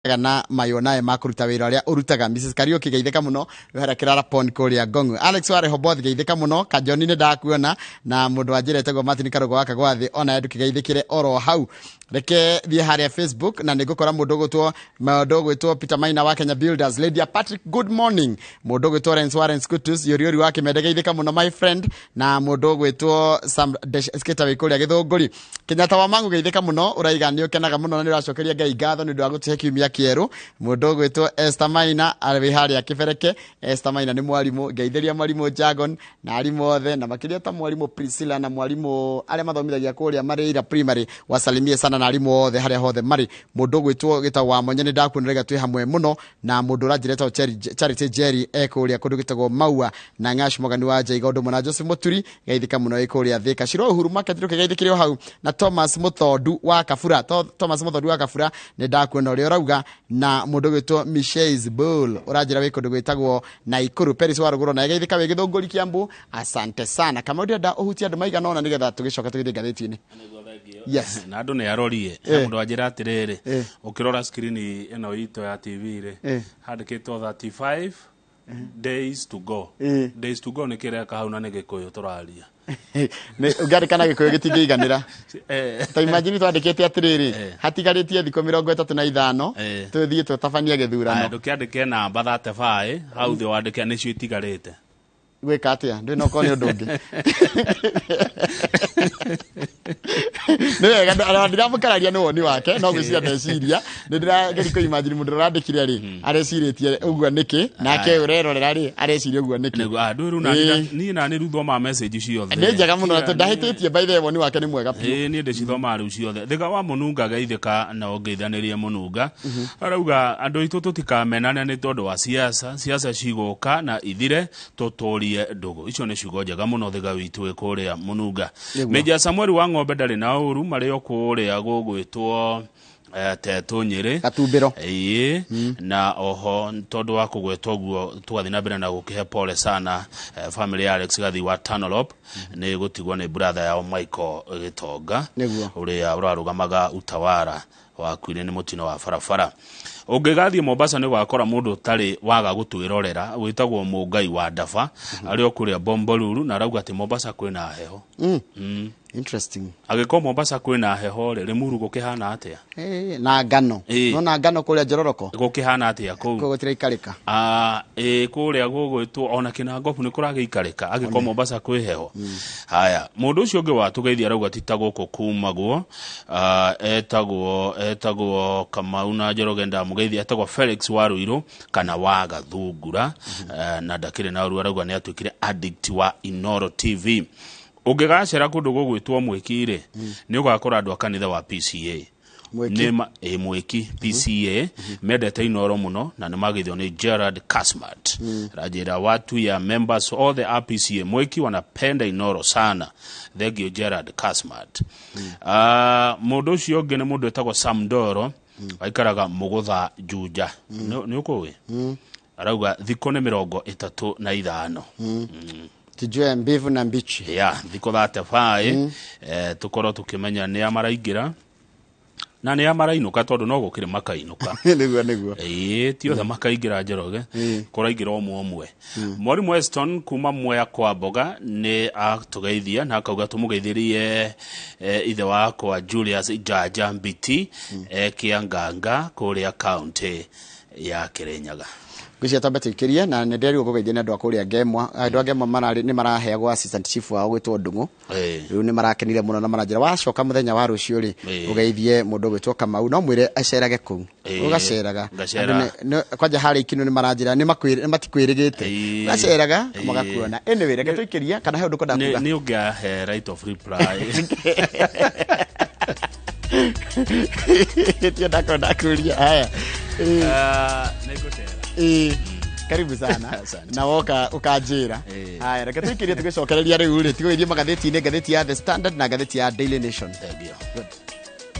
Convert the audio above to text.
na mayonae makuruta wira uria urutaga Mrs Kariuki geitheka muno weharakira rapon kuria Gongu Alex ware hoboth geitheka muno Kajoni ne ndakuona na mundu ajirete go Martin Karugo waka gwathi ona edu kigeithikire oro hau reke thie haria Facebook na nigukora mundu gwitwo Peter Maina wa Kenya Builders Lady Patrick good morning mundu gwitwo Lawrence Warren Scutus yoriori wake medegeitheka muno my friend na mundu gwitwo Sam Skater wikuria githunguri Kenyatta wa mangu geitheka muno uraiga ni ukenaga muno ni uracokeria ngai ngatho ni ndu wa gutihe kiumia kieru mundu gwitwo Esther Maina ari haria kibereke Esther Maina ni mwalimu ngeithĩria mwalimu Jagon na arimu othe na makiria ta mwalimu Priscilla na mwalimu aria mathomithagia kuria Marĩra primary wasalimie sana na arimu othe haria hothe mari mundu gwitwo gita wa monye ni ndakunirega twi hamwe muno na mundu urajireta Charity Jerry ekuria kundu gitagwo Maua na Ngash Mogani wa Jaiga undu mona Joseph Muturi geithika muno ekuria Thika Shiro Uhuru Market ruke geithikire hau na Thomas Muthodu wa Kafura Thomas Muthodu wa Kafura ni ndakuona uri urauga na mundu gwitwo Michelle Bull urajira wiko ndugwitagwo na Ikuru Peris wa Ruguru na geithika we githunguri Kiambu asante sana kama ndio uhutia andu maiga nona nigetha tugicoka tugithie gatheti-ini yes na andu ne arorie mundu ajira atiriri ukirora screen ino ito ya TV ri handikitwo 35 days to go ni kire ka hauna ne gikuyu turaria ne ugari kana gikuyu gitingiiganira ta imagine twandikite atiriri hatigaritie thiko 35 tuthie tutabania githurano ndukiandike namba 35 hau thi wandike nicio itigarite gwika atia ndino ko ni undu ngi nega ndiramukararia ni woni wake no gwiciria ndeciria ndirageriko imagine mundu randikire ri areciritie uguo niki nake urerorera ri areciria uguo niki ndu na ni na ni ruthoma message ciothe ni njega muno ndahititie by the way woni wake ni mwega ni ndicithoma ru ciothe thiga wa mununga geithika na ongeithanirie mununga arauga andu itu tutikamenana ni tondu wa siasa cigoka na ithire tutori ndugu icio ni ciugo njega muno thiga witu ikuria mununga Meja Samuel wa Ng'ombe ndari na uru mario kuria gugwitwo Tetu Nyeri Katumbiro na oho tondu wa kugwetwo guo twathi na mbere na gukihe pole sana family ya Alex Gathi wa Tanelop ni gutigwo ni brother ya Michael Gitonga uria urarugamaga utawara wa kwire ni mutino wa farafara ungigathie Mombasa ni gwakora mundu tari waga gutwirorera witagwo Mungai wa Dafa ari okuria Bombolulu na rauga ati Mombasa kwina heho interesting agiko Mombasa kwina heho ri muru gukihana atia na ngano no na ngano kuria Njororoko gukihana atia ku gutira ikarika kuria gugwitwo ona Kinangofu ni kuragiikarika agiko Mombasa kwi heho haya mundu ucio ungi watugeithia rauga titaguko kumagwo etagwo Kamauna Njoroge ndamugeithia etagwo Felix Waruiru kana wa Gathungura na ndakire na uru arauga ni atwikire addict wa Inoro TV ugigacera kundu gugwitwo mwikire ni ugakora andu akanitha wa PCA mwiki PCA medete Inoro muno na nimagithio ni Gerard Casmart rajira watu ya members all the RPCA mwiki wanapenda Inoro sana thegio Gerard Casmart mundu ucio ungi ni mundu etagwo Samdoro aikaraga Mugutha Juja ni ukuwi arauga thiko ni 35 tujue mbivu na mbichi thiko 35 tukoro tukimenya ni amaraingira na ni amarainuka tondu no gukire makainuka niguo ti othe makaingira Njoroge kuraingira omwe mwarimu Weston kuma Mwea kwa Mboga ni atugeithia na akauga tumugeithirie ithe wakwa Julius Jaja Mbiti Kianganga kuria county ya Kirinyaga gwicia tambetikiria na nderi gugeithia na andu akuria Ngemwa andu a Ngemwa marari ni maraheagwo assistant chief wao gwitwo Ndungu riu ni marakenire muno na maranjira wacoka muthenya wa rucio ri ugeithie mundu gwitwo Kamau no mwire acerage ku ugaceraga kwanja hari ikino ni maranjira ni matikwirigite gaceraga mugakuona anyway reke twikiria kana he undu konda kuga ni ungia right of reply Tio da kuria haya negotera karibu sana na woka ukajira haya reke tukirie tugicokereria riu ri tigithie magatheti-ini gatheti ya The Standard na gatheti ya Daily Nation